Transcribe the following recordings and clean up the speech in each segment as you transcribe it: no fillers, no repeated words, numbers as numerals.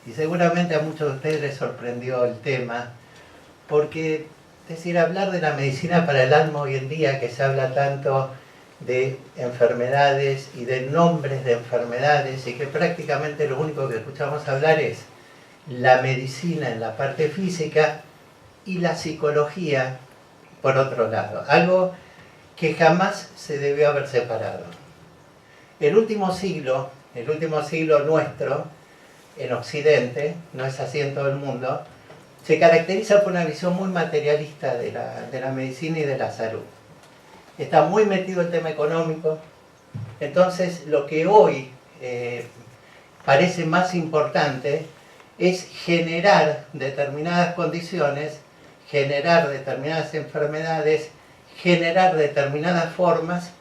Y seguramente a muchos de ustedes les sorprendió el tema, porque, es decir, hablar de la medicina para el alma hoy en día, que se habla tanto de enfermedades y de nombres de enfermedades, y que prácticamente lo único que escuchamos hablar es la medicina en la parte física y la psicología por otro lado, algo que jamás se debió haber separado. El último siglo nuestro, en Occidente, no es así en todo el mundo, se caracteriza por una visión muy materialista de la medicina y de la salud. Está muy metido el tema económico, entonces lo que hoy parece más importante es generar determinadas condiciones, generar determinadas enfermedades, generar determinadas formas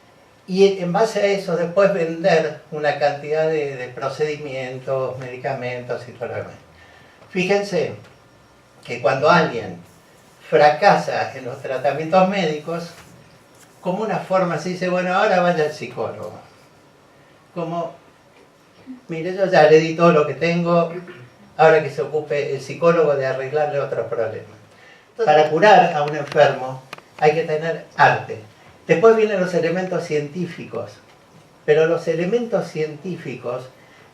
y en base a eso después vender una cantidad de procedimientos, medicamentos y todo lo demás. Fíjense que cuando alguien fracasa en los tratamientos médicos, como una forma se dice, bueno, ahora vaya al psicólogo. Como, mire, yo ya le di todo lo que tengo, ahora que se ocupe el psicólogo de arreglarle otros problemas. Para curar a un enfermo hay que tener arte. Después vienen los elementos científicos, pero los elementos científicos,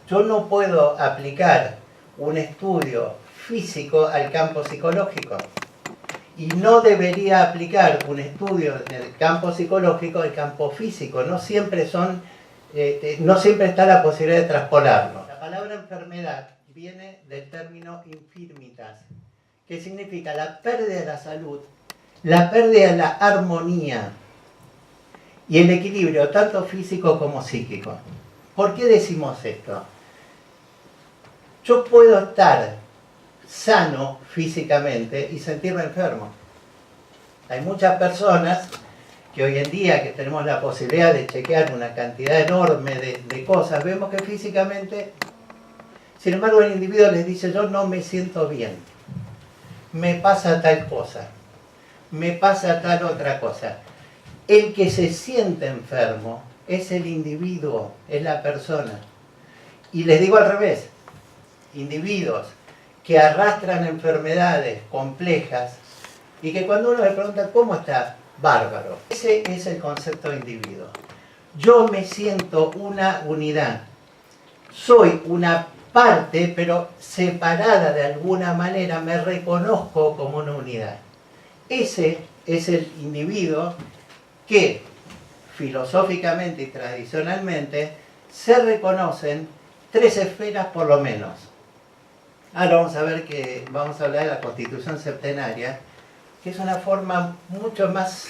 yo no puedo aplicar un estudio físico al campo psicológico. Y no debería aplicar un estudio en el campo psicológico al campo físico. No siempre está la posibilidad de traspolarlo. La palabra enfermedad viene del término infirmitas, que significa la pérdida de la salud, la pérdida de la armonía y el equilibrio, tanto físico como psíquico. ¿Por qué decimos esto? Yo puedo estar sano físicamente y sentirme enfermo. Hay muchas personas que hoy en día que tenemos la posibilidad de chequear una cantidad enorme de cosas, vemos que físicamente, sin embargo, el individuo les dice, yo no me siento bien, me pasa tal cosa, me pasa tal otra cosa. El que se siente enfermo es el individuo, es la persona. Y les digo al revés, individuos que arrastran enfermedades complejas y que cuando uno le pregunta ¿cómo está? Bárbaro. Ese es el concepto de individuo. Yo me siento una unidad. Soy una parte, pero separada de alguna manera, me reconozco como una unidad. Ese es el individuo que filosóficamente y tradicionalmente se reconocen tres esferas por lo menos. Ahora vamos a ver que vamos a hablar de la Constitución Septenaria, que es una forma mucho más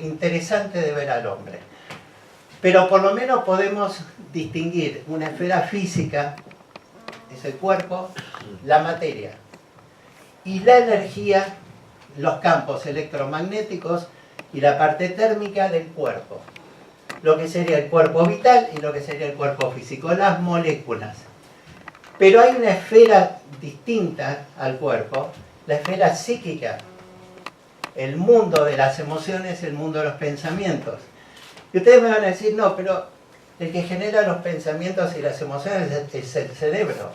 interesante de ver al hombre. Pero por lo menos podemos distinguir una esfera física, es el cuerpo, la materia, y la energía, los campos electromagnéticos y la parte térmica del cuerpo. Lo que sería el cuerpo vital y lo que sería el cuerpo físico, las moléculas. Pero hay una esfera distinta al cuerpo, la esfera psíquica, el mundo de las emociones, el mundo de los pensamientos. Y ustedes me van a decir, no, pero el que genera los pensamientos y las emociones es el cerebro.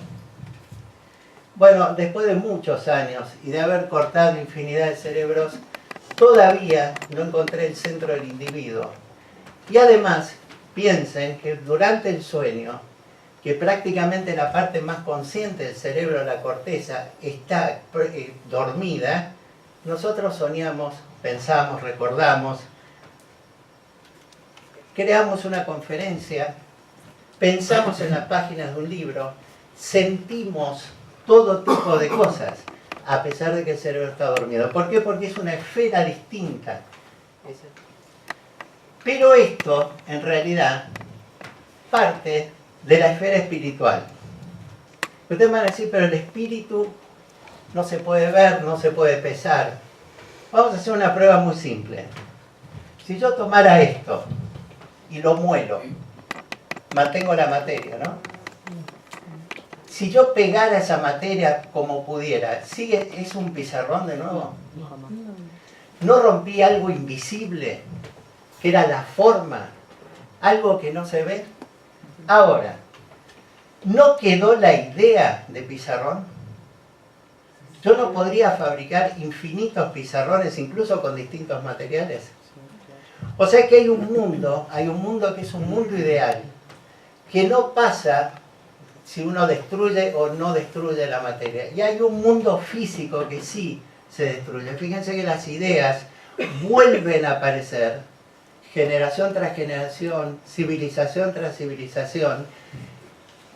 Bueno, después de muchos años y de haber cortado infinidad de cerebros, todavía no encontré el centro del individuo. Y además, piensen que durante el sueño, que prácticamente la parte más consciente del cerebro, la corteza, está dormida, nosotros soñamos, pensamos, recordamos, creamos una conferencia, pensamos en las páginas de un libro, sentimos todo tipo de cosas, a pesar de que el cerebro está dormido. ¿Por qué? Porque es una esfera distinta. Pero esto, en realidad, parte de la esfera espiritual. Ustedes van a decir, pero el espíritu no se puede ver, no se puede pesar. Vamos a hacer una prueba muy simple. Si yo tomara esto y lo muelo, mantengo la materia, ¿no? Si yo pegara esa materia como pudiera, ¿es un pizarrón de nuevo? ¿No rompí algo invisible, que era la forma, algo que no se ve? Ahora, ¿No quedó la idea de pizarrón? Yo no podría fabricar infinitos pizarrones, incluso con distintos materiales. O sea que hay un mundo que es un mundo ideal, que no pasa si uno destruye o no destruye la materia. Y hay un mundo físico que sí se destruye. Fíjense que las ideas vuelven a aparecer, generación tras generación, civilización tras civilización,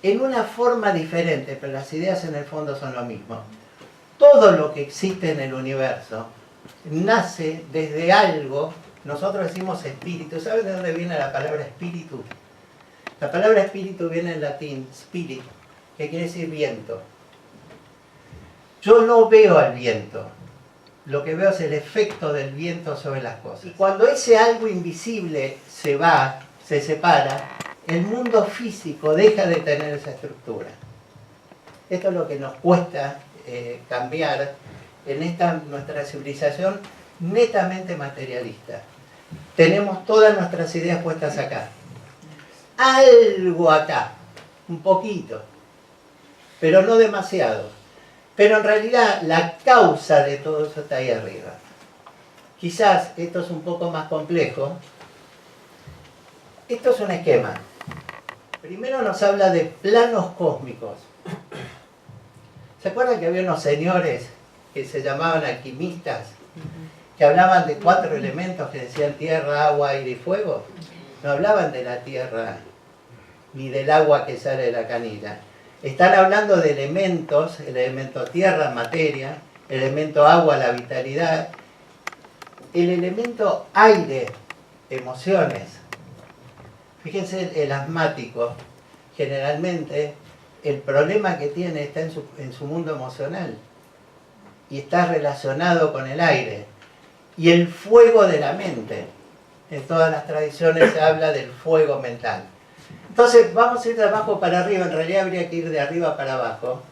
en una forma diferente, pero las ideas en el fondo son lo mismo. Todo lo que existe en el universo nace desde algo. Nosotros decimos espíritu. ¿Saben de dónde viene la palabra espíritu? La palabra espíritu viene en latín, spirit, que quiere decir viento. Yo no veo al viento. Lo que veo es el efecto del viento sobre las cosas. Y cuando ese algo invisible se va, se separa, el mundo físico deja de tener esa estructura. Esto es lo que nos cuesta cambiar en esta nuestra civilización netamente materialista. Tenemos todas nuestras ideas puestas acá. Algo acá, un poquito, pero no demasiado. Pero en realidad la causa de todo eso está ahí arriba. Quizás esto es un poco más complejo. Esto es un esquema. Primero nos habla de planos cósmicos. ¿Se acuerdan que había unos señores que se llamaban alquimistas? Que hablaban de 4 elementos que decían tierra, agua, aire y fuego. No hablaban de la tierra ni del agua que sale de la canilla. Están hablando de elementos, el elemento tierra, materia, el elemento agua, la vitalidad, el elemento aire, emociones. Fíjense, el asmático, generalmente, el problema que tiene está en su mundo emocional y está relacionado con el aire. Y el fuego de la mente. En todas las tradiciones se habla del fuego mental. Entonces, vamos a ir de abajo para arriba. En realidad habría que ir de arriba para abajo.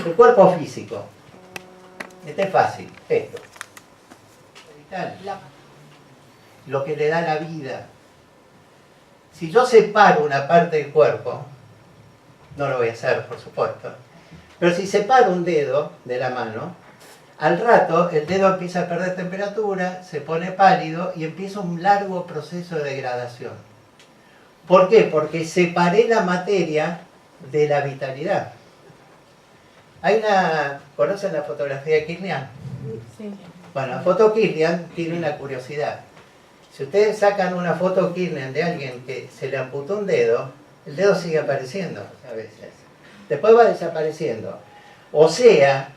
El cuerpo físico. Este es fácil. Esto. Vital. Lo que le da la vida. Si yo separo una parte del cuerpo, no lo voy a hacer, por supuesto, pero si separo un dedo de la mano, al rato el dedo empieza a perder temperatura, se pone pálido y empieza un largo proceso de degradación. ¿Por qué? Porque separé la materia de la vitalidad. ¿Conocen la fotografía de Kirlian? Sí. Bueno, la foto Kirlian tiene una curiosidad. Si ustedes sacan una foto Kirlian de alguien que se le amputó un dedo, el dedo sigue apareciendo a veces. Después va desapareciendo. O sea,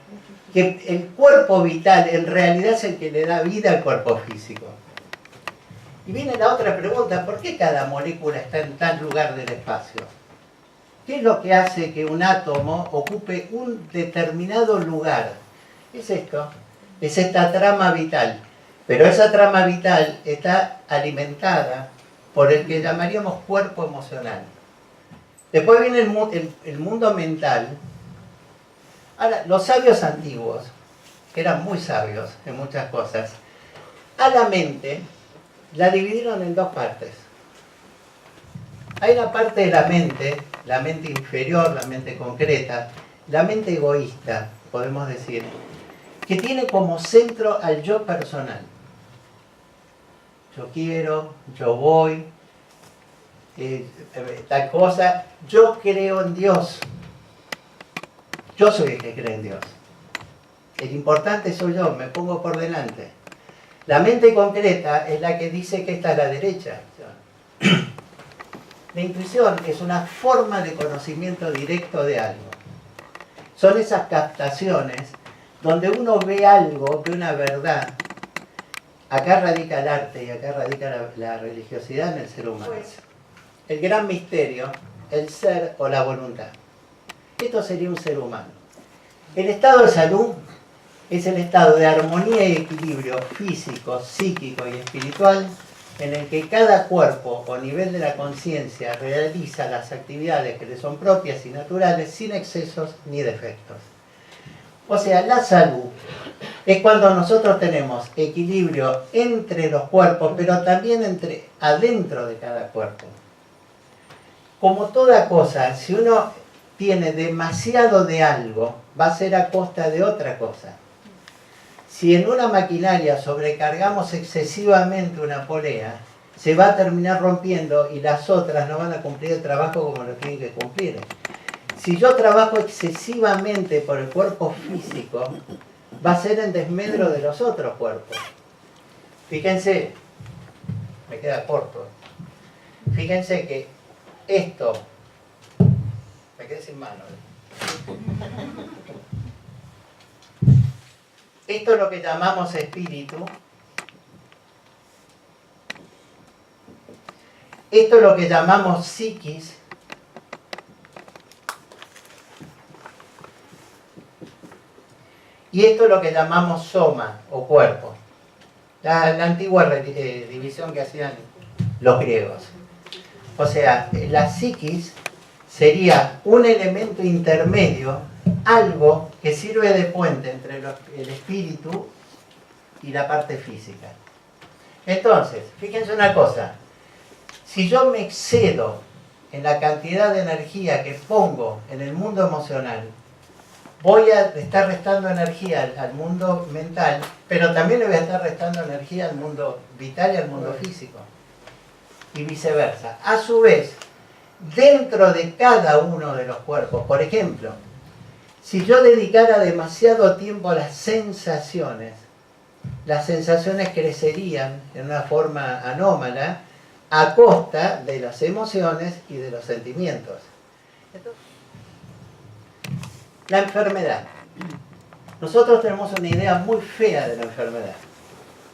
que el cuerpo vital en realidad es el que le da vida al cuerpo físico. Y viene la otra pregunta, ¿por qué cada molécula está en tal lugar del espacio? ¿Qué es lo que hace que un átomo ocupe un determinado lugar? Es esto, es esta trama vital. Pero esa trama vital está alimentada por el que llamaríamos cuerpo emocional. Después viene el mundo mental. Ahora, los sabios antiguos, que eran muy sabios en muchas cosas, a la mente la dividieron en 2 partes. Hay una parte de la mente inferior, la mente concreta, la mente egoísta, podemos decir, que tiene como centro al yo personal. Yo quiero, yo voy, tal cosa, yo creo en Dios. Yo soy el que cree en Dios. El importante soy yo, me pongo por delante. La mente concreta es la que dice que esta es la derecha. La intuición es una forma de conocimiento directo de algo. Son esas captaciones donde uno ve algo, ve una verdad. Acá radica el arte y acá radica la religiosidad en el ser humano. El gran misterio, el ser o la voluntad. Esto sería un ser humano. El estado de salud es el estado de armonía y equilibrio físico, psíquico y espiritual en el que cada cuerpo o nivel de la conciencia realiza las actividades que le son propias y naturales sin excesos ni defectos. O sea, la salud es cuando nosotros tenemos equilibrio entre los cuerpos, pero también adentro de cada cuerpo. Como toda cosa, si uno tiene demasiado de algo, va a ser a costa de otra cosa. Si en una maquinaria sobrecargamos excesivamente una polea, se va a terminar rompiendo y las otras no van a cumplir el trabajo como lo tienen que cumplir. Si yo trabajo excesivamente por el cuerpo físico, va a ser en desmedro de los otros cuerpos. Fíjense, me queda corto. Fíjense que esto, me quedé sin mano. Esto es lo que llamamos espíritu. Esto es lo que llamamos psiquis. Y esto es lo que llamamos soma o cuerpo. La antigua división que hacían los griegos. O sea, la psiquis sería un elemento intermedio, algo que sirve de puente entre el espíritu y la parte física. Entonces, fíjense una cosa. Si yo me excedo en la cantidad de energía que pongo en el mundo emocional, voy a estar restando energía al mundo mental, pero también le voy a estar restando energía al mundo vital y al mundo físico. Y viceversa. A su vez, dentro de cada uno de los cuerpos, por ejemplo, si yo dedicara demasiado tiempo a las sensaciones crecerían en una forma anómala a costa de las emociones y de los sentimientos. Entonces, la enfermedad. Nosotros tenemos una idea muy fea de la enfermedad.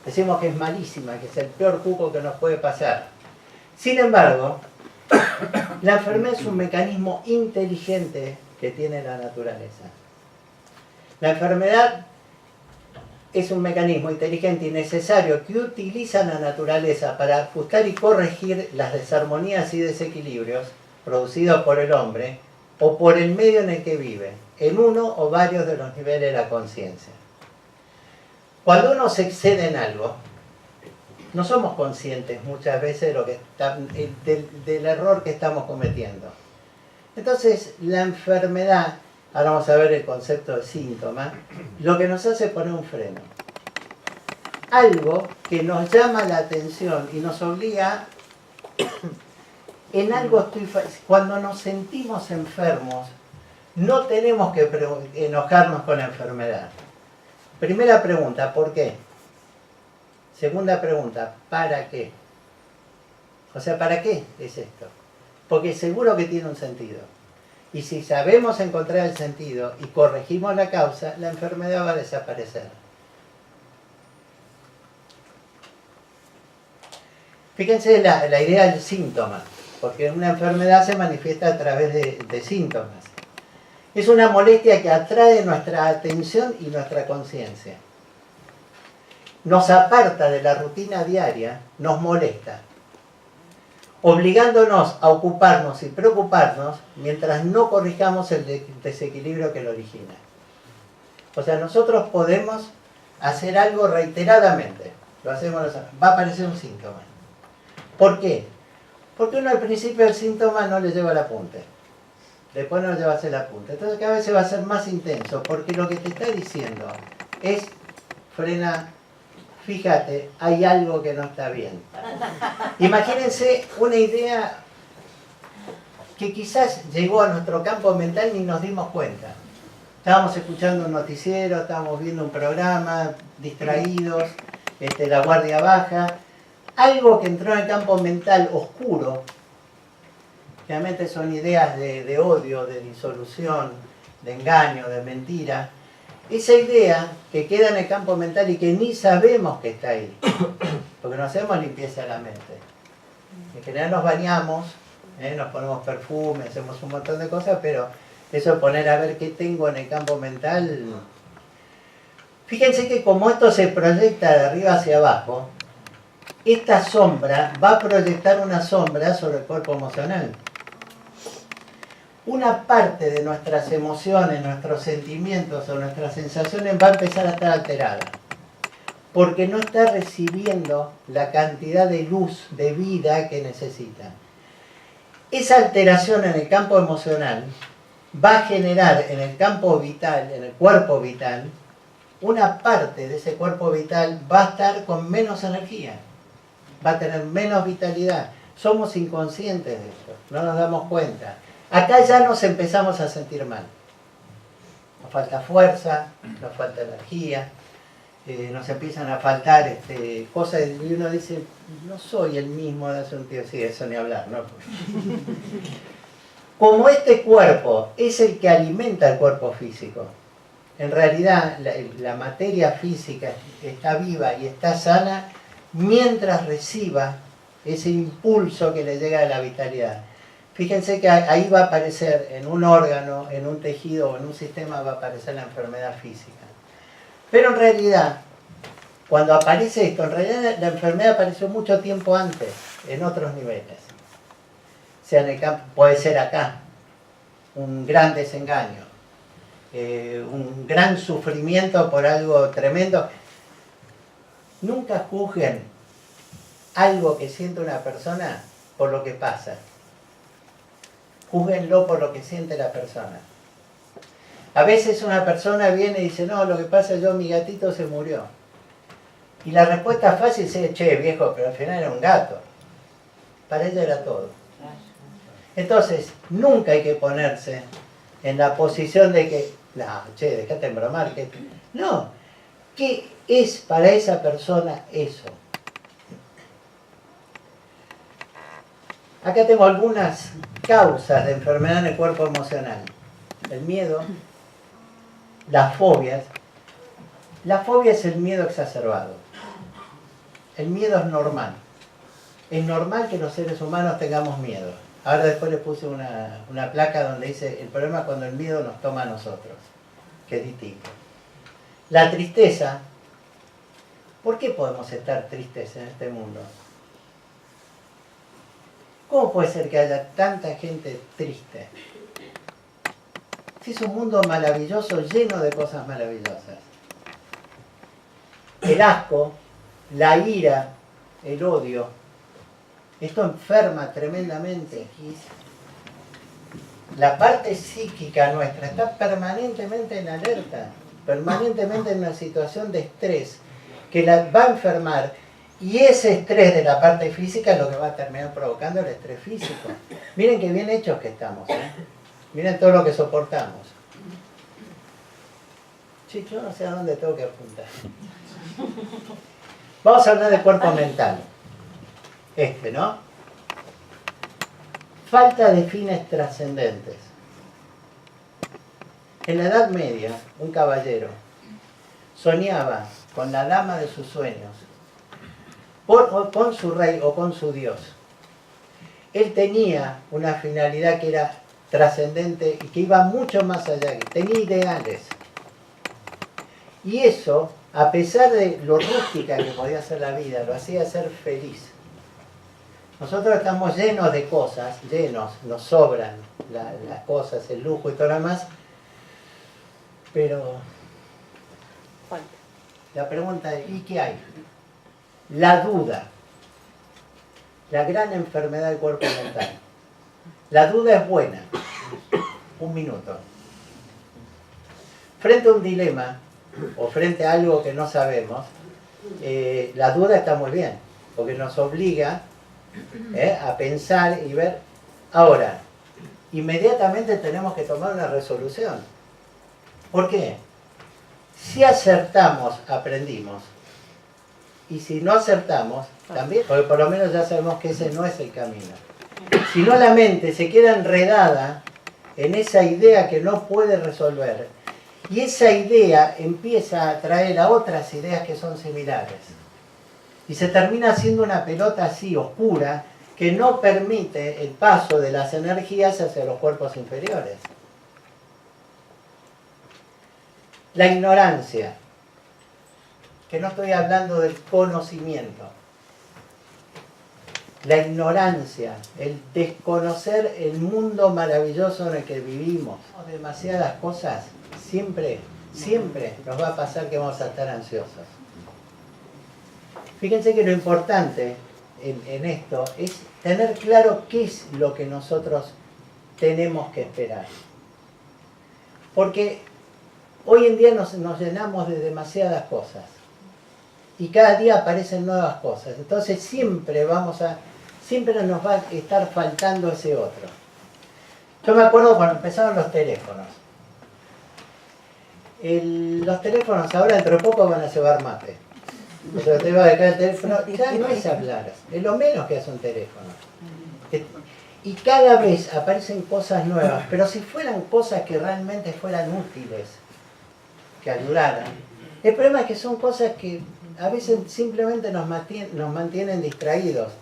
Decimos que es malísima, que es el peor cuco que nos puede pasar. Sin embargo, la enfermedad es un mecanismo inteligente que tiene la naturaleza. La enfermedad es un mecanismo inteligente y necesario que utiliza la naturaleza para ajustar y corregir las desarmonías y desequilibrios producidos por el hombre o por el medio en el que vive, en uno o varios de los niveles de la conciencia. Cuando uno se excede en algo, no somos conscientes muchas veces del error que estamos cometiendo. Entonces, la enfermedad, ahora vamos a ver el concepto de síntoma, lo que nos hace es poner un freno. Algo que nos llama la atención y nos obliga en algo. Cuando nos sentimos enfermos, no tenemos que enojarnos con la enfermedad. Primera pregunta, ¿por qué? Segunda pregunta, ¿para qué? O sea, ¿para qué es esto? Porque seguro que tiene un sentido. Y si sabemos encontrar el sentido y corregimos la causa, la enfermedad va a desaparecer. Fíjense la idea del síntoma, porque una enfermedad se manifiesta a través de síntomas. Es una molestia que atrae nuestra atención y nuestra conciencia. Nos aparta de la rutina diaria, nos molesta, obligándonos a ocuparnos y preocuparnos mientras no corrijamos el desequilibrio que lo origina. O sea, nosotros podemos hacer algo reiteradamente, lo hacemos, va a aparecer un síntoma. ¿Por qué? Porque uno al principio del síntoma no le lleva el apunte, después no le lleva a hacer el apunte. Entonces cada vez se va a hacer más intenso, porque lo que te está diciendo es, frena. Fíjate, hay algo que no está bien. Imagínense una idea que quizás llegó a nuestro campo mental y ni nos dimos cuenta. Estábamos escuchando un noticiero, estábamos viendo un programa, distraídos, la guardia baja. Algo que entró en el campo mental oscuro, realmente son ideas de odio, de disolución, de engaño, de mentira. Esa idea que queda en el campo mental y que ni sabemos que está ahí, porque no hacemos limpieza de la mente. En general nos bañamos, nos ponemos perfume, hacemos un montón de cosas, pero eso de poner a ver qué tengo en el campo mental. Fíjense que como esto se proyecta de arriba hacia abajo, esta sombra va a proyectar una sombra sobre el cuerpo emocional. Una parte de nuestras emociones, nuestros sentimientos o nuestras sensaciones va a empezar a estar alterada, porque no está recibiendo la cantidad de luz, de vida que necesita. Esa alteración en el campo emocional va a generar en el campo vital, en el cuerpo vital, una parte de ese cuerpo vital va a estar con menos energía, va a tener menos vitalidad. Somos inconscientes de esto, no nos damos cuenta. Acá ya nos empezamos a sentir mal. Nos falta fuerza, nos falta energía, nos empiezan a faltar cosas y uno dice, no soy el mismo de hace un tiempo. Sí, eso ni hablar, ¿no? Como este cuerpo es el que alimenta el cuerpo físico, en realidad la materia física está viva y está sana mientras reciba ese impulso que le llega de la vitalidad. Fíjense que ahí va a aparecer en un órgano, en un tejido o en un sistema va a aparecer la enfermedad física. Pero en realidad, cuando aparece esto, en realidad la enfermedad apareció mucho tiempo antes, en otros niveles. O sea, en el campo, puede ser acá, un gran desengaño, un gran sufrimiento por algo tremendo. Nunca juzguen algo que siente una persona por lo que pasa. Júzguenlo por lo que siente la persona. A veces una persona viene y dice, no, lo que pasa es que mi gatito se murió. Y la respuesta fácil es, che, viejo, pero al final era un gato. Para ella era todo. Entonces, nunca hay que ponerse en la posición de que, no, che, dejate embromar. No, ¿qué es para esa persona eso? Acá tengo algunas causas de enfermedad en el cuerpo emocional. El miedo, las fobias. La fobia es el miedo exacerbado. El miedo es normal. Es normal que los seres humanos tengamos miedo. Ahora después le puse una placa donde dice, el problema es cuando el miedo nos toma a nosotros, que es distinto. La tristeza. ¿Por qué podemos estar tristes en este mundo? ¿Cómo puede ser que haya tanta gente triste? Si es un mundo maravilloso, lleno de cosas maravillosas. El asco, la ira, el odio, esto enferma tremendamente. La parte psíquica nuestra está permanentemente en alerta, permanentemente en una situación de estrés que la va a enfermar. Y ese estrés de la parte física es lo que va a terminar provocando el estrés físico. Miren qué bien hechos que estamos, ¿eh? Miren todo lo que soportamos. Sí, yo no sé a dónde tengo que apuntar. Vamos a hablar de cuerpo mental. ¿No? Falta de fines trascendentes. En la Edad Media, un caballero soñaba con la dama de sus sueños, con su rey o con su dios. Él tenía una finalidad que era trascendente y que iba mucho más allá, que tenía ideales. Y eso, a pesar de lo rústica que podía ser la vida, lo hacía ser feliz. Nosotros estamos llenos de cosas, nos sobran las cosas, el lujo y todo lo demás, pero la pregunta es, ¿y qué hay? La duda, la gran enfermedad del cuerpo mental. La duda es buena. Un minuto. Frente a un dilema, o frente a algo que no sabemos, la duda está muy bien, porque nos obliga a pensar y ver. Ahora, inmediatamente tenemos que tomar una resolución. ¿Por qué? Si acertamos, aprendimos. Y si no acertamos, también, porque por lo menos ya sabemos que ese no es el camino. Si no, la mente se queda enredada en esa idea que no puede resolver. Y esa idea empieza a atraer a otras ideas que son similares. Y se termina haciendo una pelota así, oscura, que no permite el paso de las energías hacia los cuerpos inferiores. La ignorancia. Que no estoy hablando del conocimiento. La ignorancia, el desconocer el mundo maravilloso en el que vivimos. Demasiadas cosas, siempre nos va a pasar que vamos a estar ansiosos. Fíjense que lo importante en esto es tener claro qué es lo que nosotros tenemos que esperar. Porque hoy en día nos llenamos de demasiadas cosas. Y cada día aparecen nuevas cosas. Entonces siempre nos va a estar faltando ese otro. Yo me acuerdo cuando empezaron los teléfonos. Los teléfonos ahora dentro de poco van a llevar mate. O sea, te va a dejar el teléfono, ya no es hablar, es lo menos que hace un teléfono. Y cada vez aparecen cosas nuevas, pero si fueran cosas que realmente fueran útiles, que ayudaran. El problema es que son cosas que a veces simplemente nos mantienen distraídos.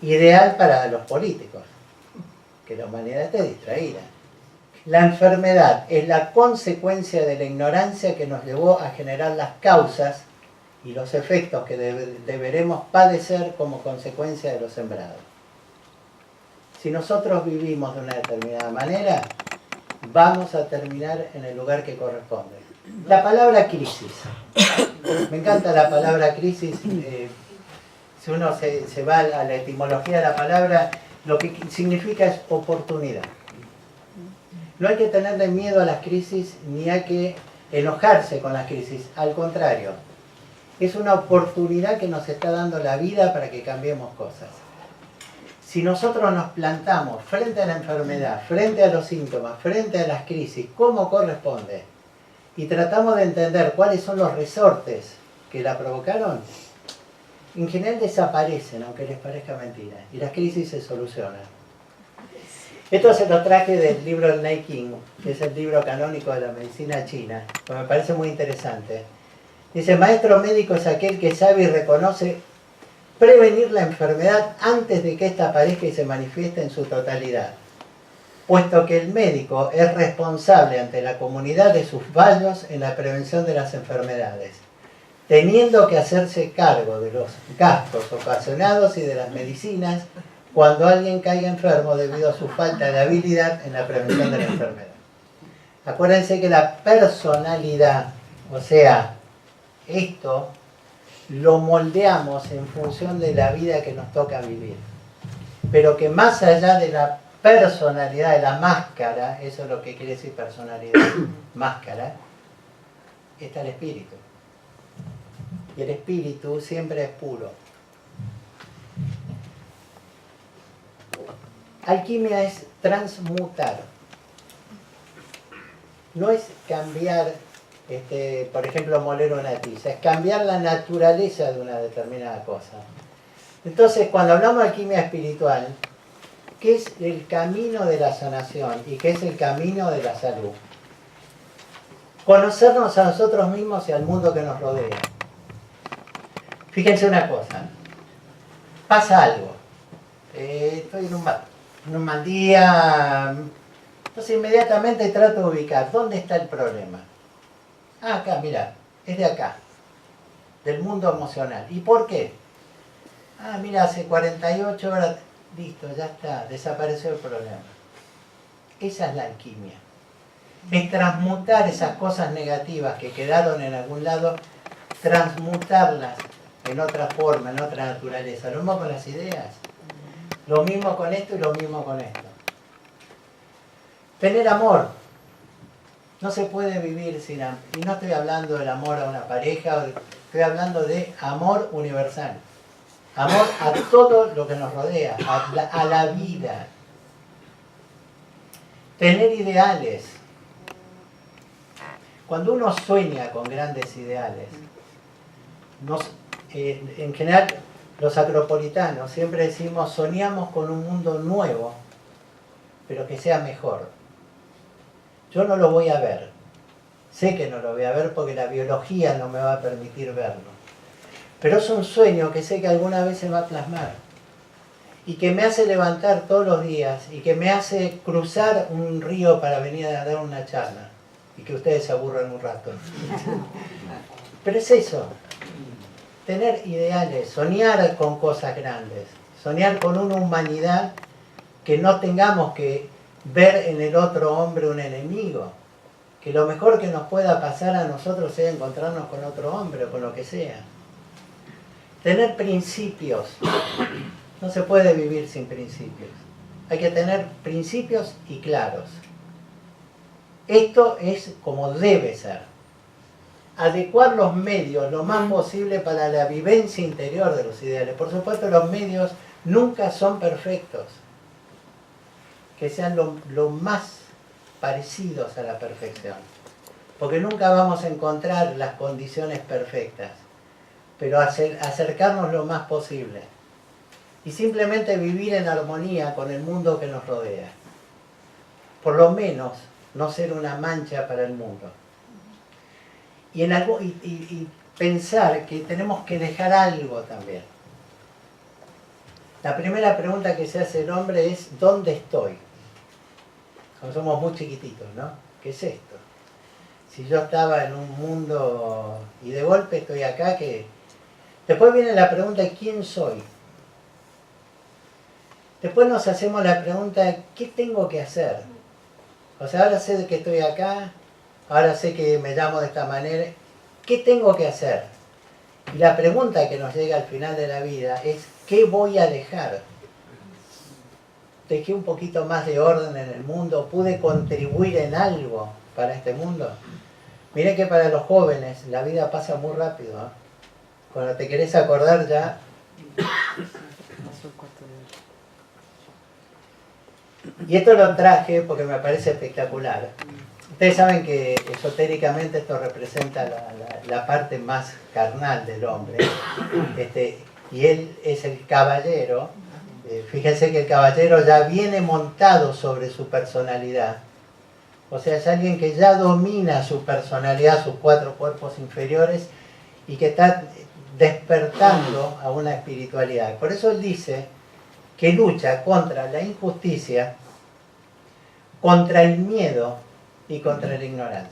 Ideal para los políticos, que la humanidad esté distraída. La enfermedad es la consecuencia de la ignorancia que nos llevó a generar las causas y los efectos que deberemos padecer como consecuencia de lo sembrado. Si nosotros vivimos de una determinada manera, vamos a terminar en el lugar que corresponde. La palabra crisis. Me encanta la palabra crisis. Si uno se va a la etimología de la palabra, lo que significa es oportunidad. No hay que tenerle miedo a las crisis ni hay que enojarse con las crisis. Al contrario, es una oportunidad que nos está dando la vida para que cambiemos cosas. Si nosotros nos plantamos frente a la enfermedad, frente a los síntomas, frente a las crisis, como corresponde, y tratamos de entender cuáles son los resortes que la provocaron, en general desaparecen, aunque les parezca mentira, y las crisis se solucionan. Esto se lo traje del libro del Nanking, que es el libro canónico de la medicina china, que me parece muy interesante. Dice, maestro médico es aquel que sabe y reconoce prevenir la enfermedad antes de que ésta aparezca y se manifieste en su totalidad, puesto que el médico es responsable ante la comunidad de sus fallos en la prevención de las enfermedades, teniendo que hacerse cargo de los gastos ocasionados y de las medicinas cuando alguien caiga enfermo debido a su falta de habilidad en la prevención de la enfermedad. Acuérdense que la personalidad, o sea, esto lo moldeamos en función de la vida que nos toca vivir. Pero que más allá de la personalidad, de la máscara, eso es lo que quiere decir personalidad, máscara, está el espíritu. Y el espíritu siempre es puro. Alquimia es transmutar. No es cambiar, por ejemplo, moler una tiza, es cambiar la naturaleza de una determinada cosa. Entonces, cuando hablamos de alquimia espiritual, ¿qué es el camino de la sanación y qué es el camino de la salud? Conocernos a nosotros mismos y al mundo que nos rodea. Fíjense una cosa, pasa algo, estoy en un mal día, entonces inmediatamente trato de ubicar dónde está el problema. Ah, acá, mira, es de acá, del mundo emocional. ¿Y por qué? Ah, mira, hace 48 horas, listo, ya está, desapareció el problema. Esa es la alquimia. Es transmutar esas cosas negativas que quedaron en algún lado, transmutarlas en otra forma, en otra naturaleza. Lo mismo con las ideas. Lo mismo con esto y lo mismo con esto. Tener amor. No se puede vivir sin amor. Y no estoy hablando del amor a una pareja, estoy hablando de amor universal. Amor a todo lo que nos rodea, a la vida. Tener ideales. Cuando uno sueña con grandes ideales, en general los acropolitanos siempre decimos, soñamos con un mundo nuevo, pero que sea mejor. Yo no lo voy a ver, sé que no lo voy a ver porque la biología no me va a permitir verlo. Pero es un sueño que sé que alguna vez se va a plasmar y que me hace levantar todos los días y que me hace cruzar un río para venir a dar una charla y que ustedes se aburran un rato. Pero es eso, tener ideales, soñar con cosas grandes, soñar con una humanidad que no tengamos que ver en el otro hombre un enemigo, que lo mejor que nos pueda pasar a nosotros sea encontrarnos con otro hombre o con lo que sea. Tener principios. No se puede vivir sin principios. Hay que tener principios y claros. Esto es como debe ser. Adecuar los medios lo más posible para la vivencia interior de los ideales. Por supuesto, los medios nunca son perfectos. Que sean lo más parecidos a la perfección. Porque nunca vamos a encontrar las condiciones perfectas. Pero acercarnos lo más posible. Y simplemente vivir en armonía con el mundo que nos rodea. Por lo menos no ser una mancha para el mundo. Y pensar que tenemos que dejar algo también. La primera pregunta que se hace el hombre es ¿dónde estoy? Cuando somos muy chiquititos, ¿no? ¿Qué es esto? Si yo estaba en un mundo y de golpe estoy acá, que después viene la pregunta ¿quién soy? Después nos hacemos la pregunta ¿qué tengo que hacer? O sea, ahora sé que estoy acá, ahora sé que me llamo de esta manera, ¿qué tengo que hacer? Y la pregunta que nos llega al final de la vida es ¿qué voy a dejar? Dejé un poquito más de orden en el mundo, pude contribuir en algo para este mundo. Miré que para los jóvenes la vida pasa muy rápido, ¿eh? Cuando te querés acordar ya... Y esto lo traje porque me parece espectacular. Ustedes saben que esotéricamente esto representa la parte más carnal del hombre. Y él es el caballero. Fíjense que el caballero ya viene montado sobre su personalidad. O sea, es alguien que ya domina su personalidad, sus 4 cuerpos inferiores, y que está despertando a una espiritualidad. Por eso él dice que lucha contra la injusticia, contra el miedo y contra la ignorancia.